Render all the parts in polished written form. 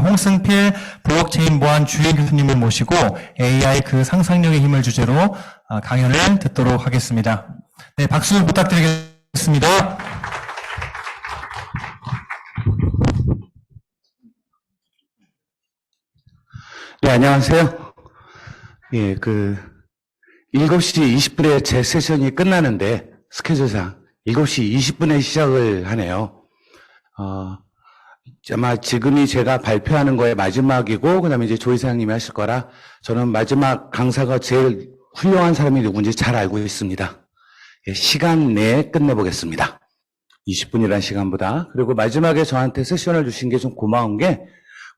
홍승필 블록체인 보안 주임 교수님을 모시고 AI 그 상상력의 힘을 주제로 강연을 듣도록 하겠습니다. 네, 박수 부탁드리겠습니다. 네, 안녕하세요. 예, 7시 20분에 제 세션이 끝나는데, 스케줄상 7시 20분에 시작을 하네요. 아마 지금이 제가 발표하는 거의 마지막이고, 그 다음에 이제 조 이사장님이 하실 거라, 저는 마지막 강사가 제일 훌륭한 사람이 누군지 잘 알고 있습니다. 예, 시간 내에 끝내보겠습니다. 20분이라는 시간보다. 그리고 마지막에 저한테 세션을 주신 게 좀 고마운 게,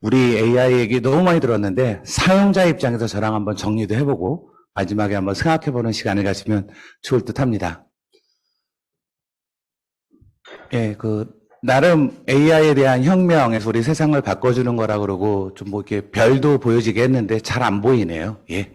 우리 AI 얘기 너무 많이 들었는데 사용자 입장에서 저랑 한번 정리도 해보고 마지막에 한번 생각해보는 시간을 가지면 좋을 듯 합니다. 예, 나름 AI에 대한 혁명에서 우리 세상을 바꿔주는 거라 그러고 좀 뭐 이렇게 별도 보여지게 했는데 잘 안 보이네요. 예.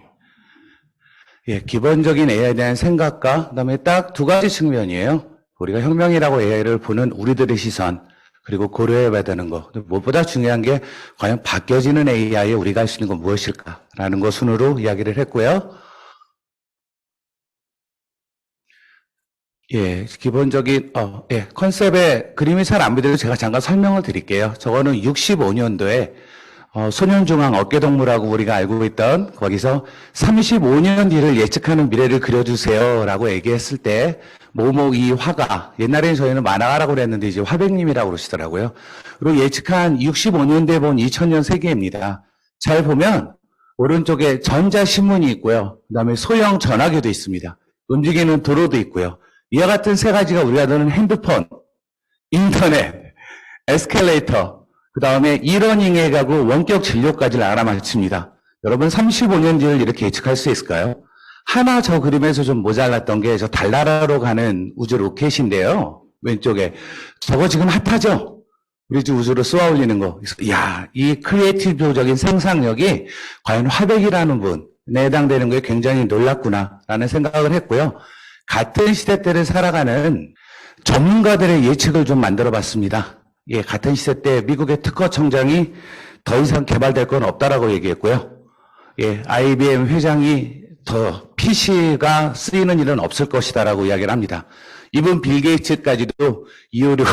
예, 기본적인 AI에 대한 생각과 그다음에 딱 두 가지 측면이에요. 우리가 혁명이라고 AI를 보는 우리들의 시선, 그리고 고려해봐야 되는 거. 무엇보다 중요한 게 과연 바뀌어지는 AI에 우리가 할 수 있는 건 무엇일까라는 것 순으로 이야기를 했고요. 예, 기본적인 컨셉의 그림이 잘 안 보이더라도 제가 잠깐 설명을 드릴게요. 저거는 65년도에 소년중앙 어깨동무라고 우리가 알고 있던 거기서 35년 뒤를 예측하는 미래를 그려주세요라고 얘기했을 때 이 화가, 옛날에는 저희는 만화가라고 그랬는데 이제 화백님이라고 그러시더라고요. 그리고 예측한 65년대에 본 2000년 세계입니다. 잘 보면 오른쪽에 전자신문이 있고요. 그 다음에 소형 전화기도 있습니다. 움직이는 도로도 있고요. 이와 같은 세 가지가 우리가 아는 핸드폰, 인터넷, 에스컬레이터, 그 다음에 이러닝에 가고 원격 진료까지를 알아맞힙니다. 여러분 35년 뒤를 이렇게 예측할 수 있을까요? 하나 저 그림에서 좀 모자랐던 게 저 달나라로 가는 우주 로켓인데요. 왼쪽에. 저거 지금 핫하죠? 우리 지금 우주로 쏘아 올리는 거. 이야, 이 크리에이티브적인 상상력이 과연 화백이라는 분에 해당되는 거에 굉장히 놀랐구나라는 생각을 했고요. 같은 시대 때를 살아가는 전문가들의 예측을 좀 만들어 봤습니다. 예, 같은 시대 때 미국의 특허청장이 더 이상 개발될 건 없다라고 얘기했고요. 예, IBM 회장이 더 PC가 쓰이는 일은 없을 것이다라고 이야기를 합니다. 이분 빌 게이츠까지도 이후로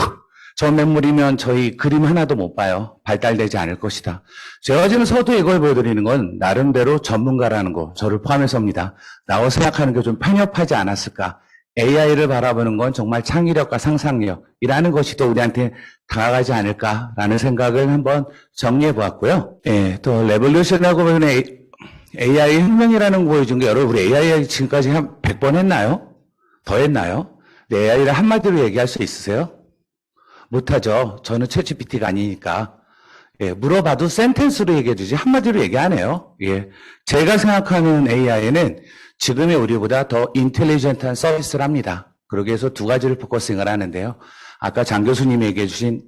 저 매물이면 저희 그림 하나도 못 봐요. 발달되지 않을 것이다. 제가 지금 서두에 이걸 보여드리는 건 나름대로 전문가라는 거, 저를 포함해서입니다. 라고 생각하는 게 좀 편협하지 않았을까. AI를 바라보는 건 정말 창의력과 상상력이라는 것이 또 우리한테 다가가지 않을까라는 생각을 한번 정리해 보았고요. 예, 또 레볼루션이라고 보면 AI 혁명이라는 거 보여준 게 여러분 우리 AI 지금까지 한 100번 했나요? 더 했나요? AI를 한마디로 얘기할 수 있으세요? 못하죠. 저는 챗GPT가 아니니까. 예, 물어봐도 센텐스로 얘기해 주지 한마디로 얘기 안 해요. 예, 제가 생각하는 AI는 지금의 우리보다 더 인텔리전트한 서비스를 합니다. 그러기 위해서 두 가지를 포커싱을 하는데요. 아까 장 교수님이 얘기해 주신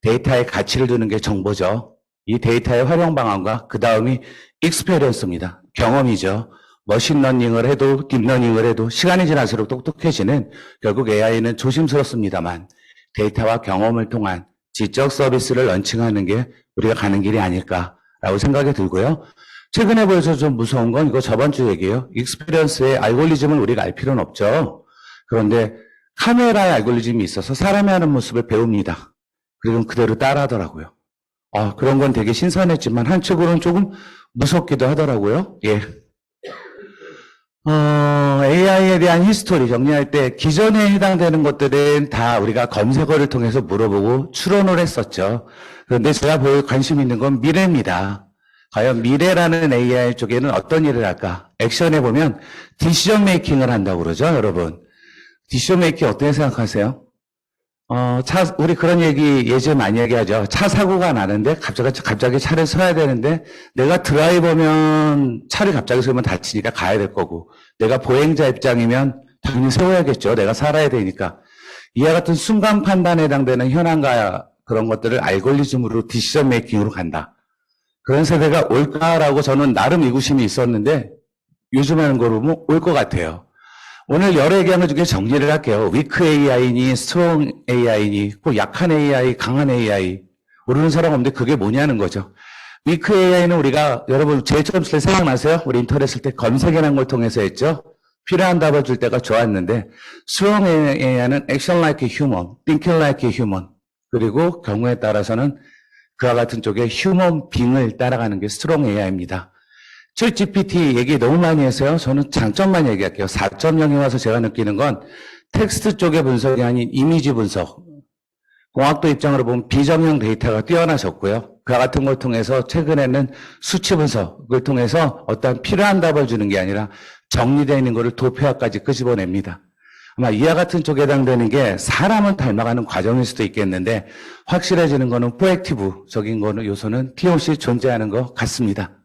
데이터의 가치를 두는 게 정보죠. 이 데이터의 활용 방안과 그 다음이 익스페리언스입니다. 경험이죠. 머신러닝을 해도 딥러닝을 해도 시간이 지날수록 똑똑해지는 결국 AI는 조심스럽습니다만 데이터와 경험을 통한 지적 서비스를 런칭하는 게 우리가 가는 길이 아닐까라고 생각이 들고요. 최근에 보여서 좀 무서운 건 이거 저번 주 얘기예요. 익스피리언스의 알고리즘을 우리가 알 필요는 없죠. 그런데 카메라의 알고리즘이 있어서 사람이 하는 모습을 배웁니다. 그리고 그대로 따라하더라고요. 그런 건 되게 신선했지만 한쪽으로는 조금 무섭기도 하더라고요. 예. AI에 대한 히스토리 정리할 때 기존에 해당되는 것들은 다 우리가 검색어를 통해서 물어보고 추론을 했었죠. 그런데 제가 관심 있는 건 미래입니다. 과연 미래라는 AI 쪽에는 어떤 일을 할까? 액션에 보면 디시전 메이킹을 한다고 그러죠, 여러분. 디시전 메이킹 어떻게 생각하세요? 우리 그런 얘기 예전에 많이 얘기하죠. 차 사고가 나는데 갑자기 차를 서야 되는데 내가 드라이버면 차를 갑자기 세우면 다치니까 가야 될 거고 내가 보행자 입장이면 당연히 세워야겠죠. 내가 살아야 되니까. 이와 같은 순간 판단에 해당되는 현황과 그런 것들을 알고리즘으로 디시전 메이킹으로 간다. 그런 세대가 올까라고 저는 나름 의구심이 있었는데 요즘 하는 거로 올 것 같아요. 오늘 여러 얘기한 것 중에 정리를 할게요. 위크 AI니, 스트롱 AI니, 꼭 약한 AI, 강한 AI. 모르는 사람 없는데 그게 뭐냐는 거죠. 위크 AI는 우리가 여러분 제일 처음 쓸 때 생각나세요? 우리 인터넷 쓸 때 검색이라는 걸 통해서 했죠. 필요한 답을 줄 때가 좋았는데 strong AI는 action like a human, thinking like a human 그리고 경우에 따라서는 그와 같은 쪽에 휴먼 빙을 따라가는 게 스트롱 AI입니다. 챗 GPT 얘기 너무 많이 해서요. 저는 장점만 얘기할게요. 4.0에 와서 제가 느끼는 건 텍스트 쪽의 분석이 아닌 이미지 분석. 공학도 입장으로 보면 비정형 데이터가 뛰어나졌고요. 그와 같은 걸 통해서 최근에는 수치 분석을 통해서 어떤 필요한 답을 주는 게 아니라 정리되어 있는 것을 도표화까지 끄집어냅니다. 아마 이와 같은 쪽에 해당되는 게 사람을 닮아가는 과정일 수도 있겠는데 확실해지는 거는 프로액티브적인 거는 요소는 TOC 존재하는 것 같습니다.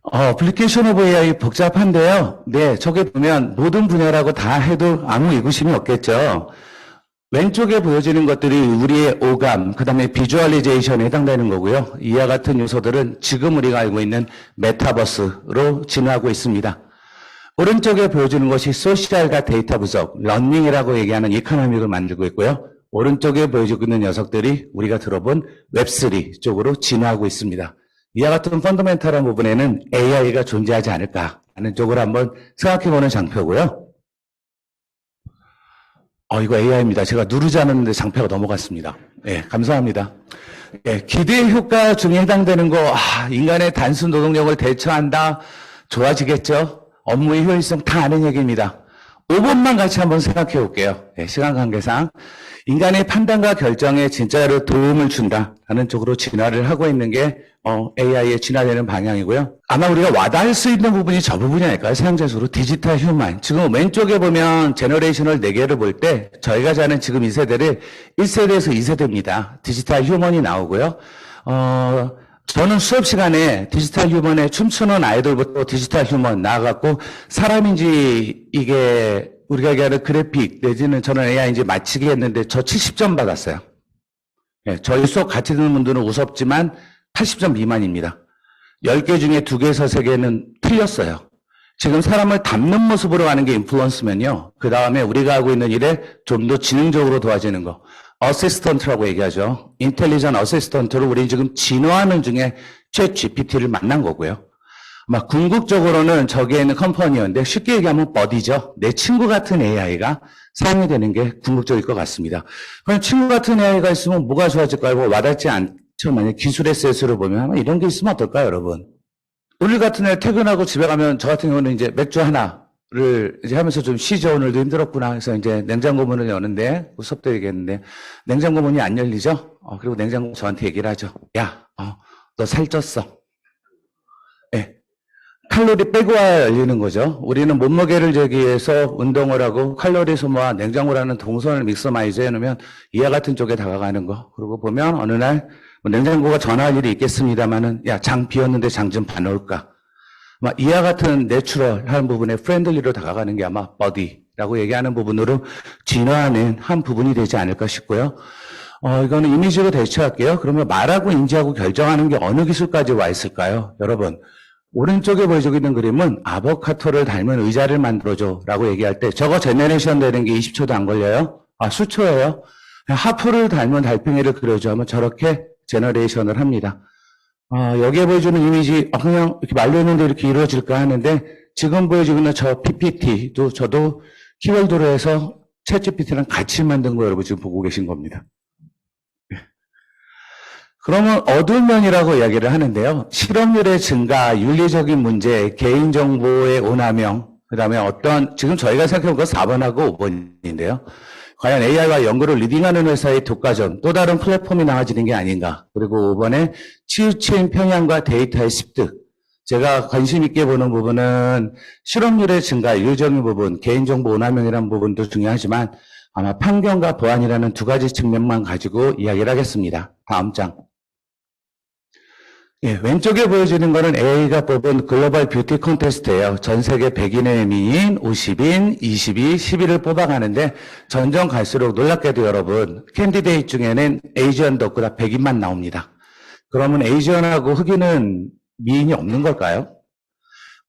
어플리케이션 오브 AI 복잡한데요. 네, 저기 보면 모든 분야라고 다 해도 아무 의구심이 없겠죠. 왼쪽에 보여지는 것들이 우리의 오감, 그 다음에 비주얼리제이션에 해당되는 거고요. 이와 같은 요소들은 지금 우리가 알고 있는 메타버스로 진화하고 있습니다. 오른쪽에 보여주는 것이 소셜과 데이터 분석, 러닝이라고 얘기하는 이코노믹을 만들고 있고요. 오른쪽에 보여지고 있는 녀석들이 우리가 들어본 웹3 쪽으로 진화하고 있습니다. 이와 같은 펀더멘탈한 부분에는 AI가 존재하지 않을까 하는 쪽으로 한번 생각해보는 장표고요. 이거 AI입니다. 제가 누르지 않았는데 장표가 넘어갔습니다. 네, 감사합니다. 네, 기대 효과 중에 해당되는 거, 인간의 단순 노동력을 대처한다, 좋아지겠죠? 업무의 효율성 다 아는 얘기입니다. 5번만 같이 한번 생각해 볼게요. 네, 시간 관계상. 인간의 판단과 결정에 진짜로 도움을 준다라는 쪽으로 진화를 하고 있는 게 AI의 진화되는 방향이고요. 아마 우리가 와닿을 수 있는 부분이 저 부분이 아닐까요? 사용자수로 디지털 휴먼. 지금 왼쪽에 보면 제너레이셔널 4개를 볼 때 저희가 자는 지금 이 세대를 1세대에서 2세대입니다. 디지털 휴먼이 나오고요. 저는 수업 시간에 디지털 휴먼에 춤추는 아이돌부터 디지털 휴먼 나와갖고 사람인지 이게 우리가 얘기하는 그래픽 내지는 저는 AI인지 맞히게 했는데 저 70점 받았어요. 네, 저희 수업 같이 듣는 분들은 우습지만 80점 미만입니다. 10개 중에 2개에서 3개는 틀렸어요. 지금 사람을 닮는 모습으로 가는 게 인플루언스면요. 그 다음에 우리가 하고 있는 일에 좀 더 지능적으로 도와지는 거. 어시스턴트라고 얘기하죠. 인텔리전 어시스턴트로 우리 지금 진화하는 중에 챗 GPT를 만난 거고요. 막 궁극적으로는 저기에 있는 컴퍼니언데 쉽게 얘기하면 버디죠. 내 친구 같은 AI가 사용이 되는 게 궁극적일 것 같습니다. 그럼 친구 같은 AI가 있으면 뭐가 좋아질까요? 뭐 와닿지 않죠. 만약 기술의 센스를 보면 아마 이런 게 있으면 어떨까요, 여러분? 오늘 같은 날 퇴근하고 집에 가면 저 같은 경우는 이제 맥주 하나를 이제 하면서 좀 쉬죠. 오늘도 힘들었구나 해서 이제 냉장고 문을 여는데 수업도 얘기했는데 냉장고 문이 안 열리죠. 그리고 냉장고 저한테 얘기를 하죠. 야, 너 살쪘어. 네. 칼로리 빼고 와야 열리는 거죠. 우리는 몸무게를 재기 위해서 운동을 하고 칼로리 소모와 냉장고라는 동선을 믹서마이즈 해놓으면 이와 같은 쪽에 다가가는 거. 그리고 보면 어느 날 냉장고가 전화할 일이 있겠습니다만은 야, 장 비었는데 장 좀 봐놓을까. 이와 같은 내추럴한 부분에 프렌들리로 다가가는 게 아마 버디라고 얘기하는 부분으로 진화하는 한 부분이 되지 않을까 싶고요. 이거는 이미지로 대처할게요. 그러면 말하고 인지하고 결정하는 게 어느 기술까지 와 있을까요? 여러분, 오른쪽에 보여지고 있는 그림은 아보카토를 닮은 의자를 만들어줘 라고 얘기할 때 저거 제너레이션 되는 게 20초도 안 걸려요? 수초예요. 하프를 닮은 달팽이를 그려줘 하면 저렇게 제너레이션을 합니다. 여기에 보여주는 이미지 그냥 이렇게 말렸는데 이렇게 이루어질까 하는데 지금 보여지고 있는 저 PPT도 저도 키워드로 해서 챗GPT랑 같이 만든 거 여러분 지금 보고 계신 겁니다. 그러면 어두운 면이라고 이야기를 하는데요. 실업률의 증가, 윤리적인 문제, 개인정보의 오남용, 그 다음에 지금 저희가 생각해본 건 4번하고 5번인데요. 과연 AI와 연구를 리딩하는 회사의 독과점, 또 다른 플랫폼이 나와지는 게 아닌가. 그리고 5번에 치우친 평양과 데이터의 습득. 제가 관심 있게 보는 부분은 실업률의 증가, 윤리적인 부분, 개인정보 오남용이라는 부분도 중요하지만 아마 편견과 보안이라는 두 가지 측면만 가지고 이야기를 하겠습니다. 다음 장. 왼쪽에 보여지는 거는 AI가 뽑은 글로벌 뷰티 콘테스트예요. 전 세계 100인의 미인, 50인, 22, 11을 뽑아가는데 점점 갈수록 놀랍게도 여러분 캔디데이트 중에는 에이지언도 없고 다 100인만 나옵니다. 그러면 에이지언하고 흑인은 미인이 없는 걸까요?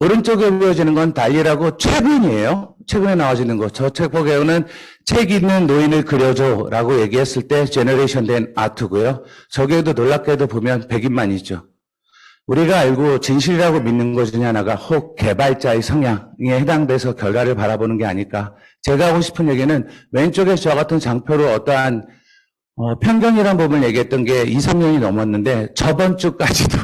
오른쪽에 보여지는 건 달리라고 최근이에요. 최근에 나와지는 거. 저 책 보기에는 책 읽는 노인을 그려줘라고 얘기했을 때 제너레이션 된 아트고요. 저기에도 놀랍게도 보면 백인만이죠. 우리가 알고 진실이라고 믿는 것 중에 하나가 혹 개발자의 성향에 해당돼서 결과를 바라보는 게 아닐까. 제가 하고 싶은 얘기는 왼쪽에 저 같은 장표로 어떠한 편견이란 부분을 얘기했던 게 2, 3년이 넘었는데 저번 주까지도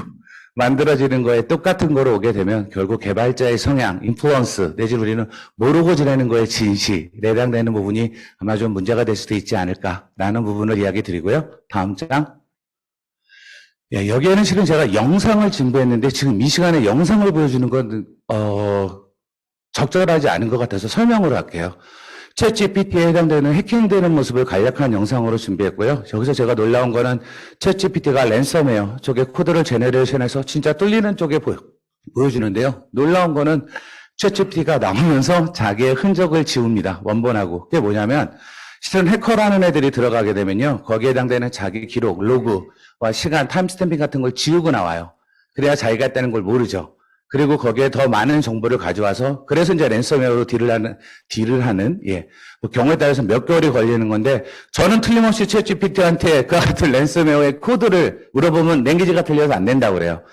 만들어지는 거에 똑같은 거로 오게 되면 결국 개발자의 성향, 인플루언스, 내지 우리는 모르고 지내는 거에 진실에 해당되는 부분이 아마 좀 문제가 될 수도 있지 않을까라는 부분을 이야기 드리고요. 다음 장. 예, 여기에는 실은 제가 영상을 준비했는데 지금 이 시간에 영상을 보여주는 건 적절하지 않은 것 같아서 설명을 할게요. 챗 GPT에 해당되는 해킹되는 모습을 간략한 영상으로 준비했고요. 여기서 제가 놀라운 거는 챗 GPT가 랜섬웨어 쪽에 코드를 제너레이션해서 진짜 뚫리는 쪽에 보여주는데요. 놀라운 거는 챗 GPT가 나오면서 자기의 흔적을 지웁니다. 원본하고. 그게 뭐냐면 실은 해커라는 애들이 들어가게 되면요. 거기에 해당되는 자기 기록, 로그와 시간, 타임스탬핑 같은 걸 지우고 나와요. 그래야 자기가 했다는 걸 모르죠. 그리고 거기에 더 많은 정보를 가져와서 그래서 이제 랜섬웨어로 딜을 하는 뭐 경우에 따라서 몇 개월이 걸리는 건데 저는 틀림없이 챗 GPT한테 그 같은 랜섬웨어의 코드를 물어보면 랭귀지가 틀려서 안 된다고 그래요.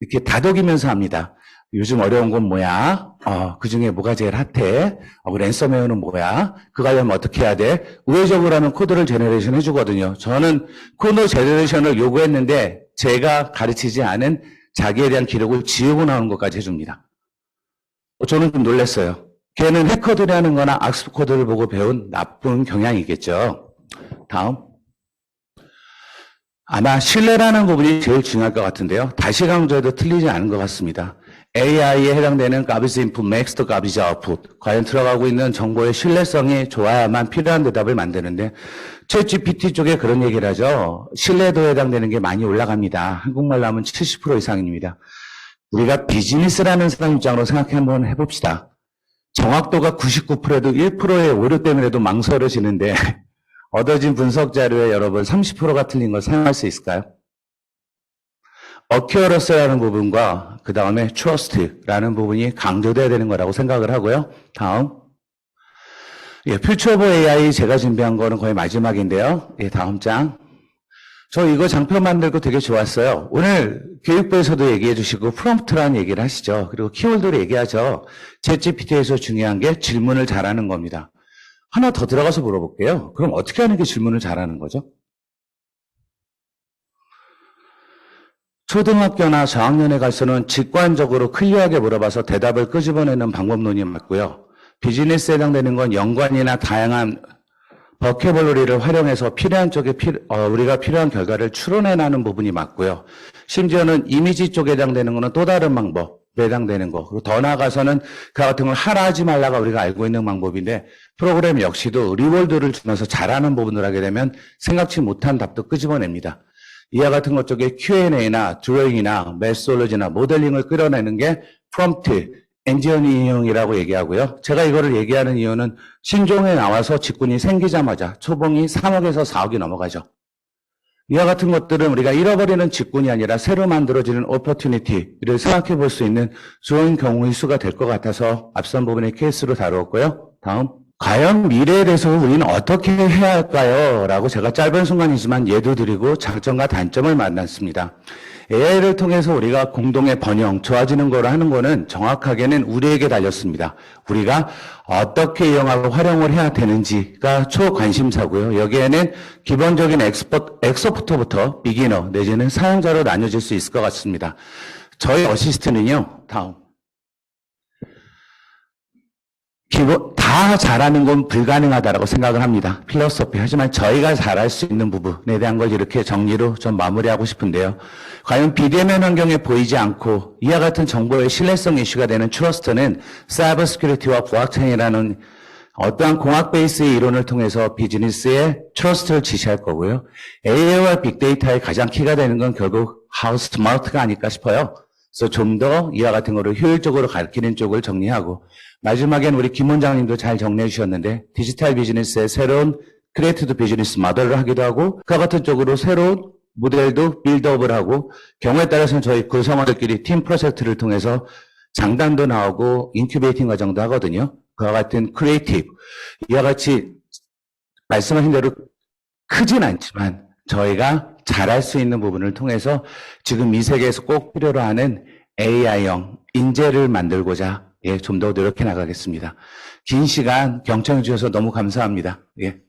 이렇게 다독이면서 합니다. 요즘 어려운 건 뭐야? 그 중에 뭐가 제일 핫해? 랜섬웨어는 뭐야? 그거 하려면 어떻게 해야 돼? 우회적으로 하면 코드를 제너레이션 해주거든요. 저는 코드 제너레이션을 요구했는데 제가 가르치지 않은 자기에 대한 기록을 지우고 나오는 것까지 해줍니다. 저는 좀 놀랐어요. 걔는 해커들이 하는 거나 악습 코드를 보고 배운 나쁜 경향이겠죠. 다음. 아마 신뢰라는 부분이 제일 중요할 것 같은데요. 다시 강조해도 틀리지 않은 것 같습니다. AI에 해당되는 garbage input makes the garbage output. 과연 들어가고 있는 정보의 신뢰성이 좋아야만 필요한 대답을 만드는데 챗 GPT 쪽에 그런 얘기를 하죠. 신뢰도에 해당되는 게 많이 올라갑니다. 한국말로 하면 70% 이상입니다. 우리가 비즈니스라는 사람 입장으로 생각해 한번 해봅시다. 정확도가 99%에도 1%의 오류 때문에도 망설여지는데 얻어진 분석 자료에 여러분 30%가 틀린 걸 사용할 수 있을까요? 어큐어러스라는 부분과 그 다음에 trust라는 부분이 강조돼야 되는 거라고 생각을 하고요. 다음. 퓨처 오브 AI 제가 준비한 거는 거의 마지막인데요. 다음 장. 저 이거 장표 만들고 되게 좋았어요. 오늘 교육부에서도 얘기해 주시고 프롬프트라는 얘기를 하시죠. 그리고 키워드로 얘기하죠. 챗GPT에서 중요한 게 질문을 잘하는 겁니다. 하나 더 들어가서 물어볼게요. 그럼 어떻게 하는 게 질문을 잘하는 거죠? 초등학교나 저학년에 갈수는 직관적으로 클리어하게 물어봐서 대답을 끄집어내는 방법론이 맞고요. 비즈니스에 해당되는 건 연관이나 다양한 버케블러리를 활용해서 필요한 쪽에 우리가 필요한 결과를 추론해내는 부분이 맞고요. 심지어는 이미지 쪽에 해당되는 거는 또 다른 방법에 해당되는 거. 그리고 더 나아가서는 그 같은 걸 하라 하지 말라가 우리가 알고 있는 방법인데 프로그램 역시도 리월드를 주면서 잘하는 부분을 하게 되면 생각지 못한 답도 끄집어냅니다. 이와 같은 것 쪽에 Q&A나 드로잉이나 메소로지나 모델링을 끌어내는 게 프롬프트, 엔지니어링이라고 얘기하고요. 제가 이거를 얘기하는 이유는 신종에 나와서 직군이 생기자마자 초봉이 3억에서 4억이 넘어가죠. 이와 같은 것들은 우리가 잃어버리는 직군이 아니라 새로 만들어지는 오퍼튜니티를 생각해 볼 수 있는 좋은 경우의 수가 될 것 같아서 앞선 부분의 케이스로 다루었고요. 다음. 과연 미래에 대해서 우리는 어떻게 해야 할까요? 라고 제가 짧은 순간이지만 예도 드리고 장점과 단점을 만났습니다. AI를 통해서 우리가 공동의 번영, 좋아지는 거를 하는 거는 정확하게는 우리에게 달렸습니다. 우리가 어떻게 이용하고 활용을 해야 되는지가 초관심사고요. 여기에는 기본적인 엑서포터부터 비기너 내지는 사용자로 나뉘어질 수 있을 것 같습니다. 저희 어시스트는요. 다음. 다 잘하는 건 불가능하다고 생각을 합니다. 필로소피. 하지만 저희가 잘할 수 있는 부분에 대한 걸 이렇게 정리로 좀 마무리하고 싶은데요. 과연 비대면 환경에 보이지 않고 이와 같은 정보의 신뢰성 이슈가 되는 트러스트는 사이버 시큐리티와 블록체인이라는 어떠한 공학 베이스의 이론을 통해서 비즈니스의 트러스트를 지시할 거고요. AI와 빅데이터의 가장 키가 되는 건 결국 how smart가 아닐까 싶어요. 그래서 좀 더 이와 같은 거를 효율적으로 가르치는 쪽을 정리하고 마지막엔 우리 김 원장님도 잘 정리해 주셨는데 디지털 비즈니스의 새로운 크리에이티브 비즈니스 모델을 하기도 하고 그와 같은 쪽으로 새로운 모델도 빌드업을 하고 경우에 따라서는 저희 구성원들끼리 팀 프로젝트를 통해서 장단도 나오고 인큐베이팅 과정도 하거든요. 그와 같은 크리에이티브, 이와 같이 말씀하신 대로 크진 않지만 저희가 잘할 수 있는 부분을 통해서 지금 이 세계에서 꼭 필요로 하는 AI형 인재를 만들고자 좀 더 노력해 나가겠습니다. 긴 시간 경청해 주셔서 너무 감사합니다. 예.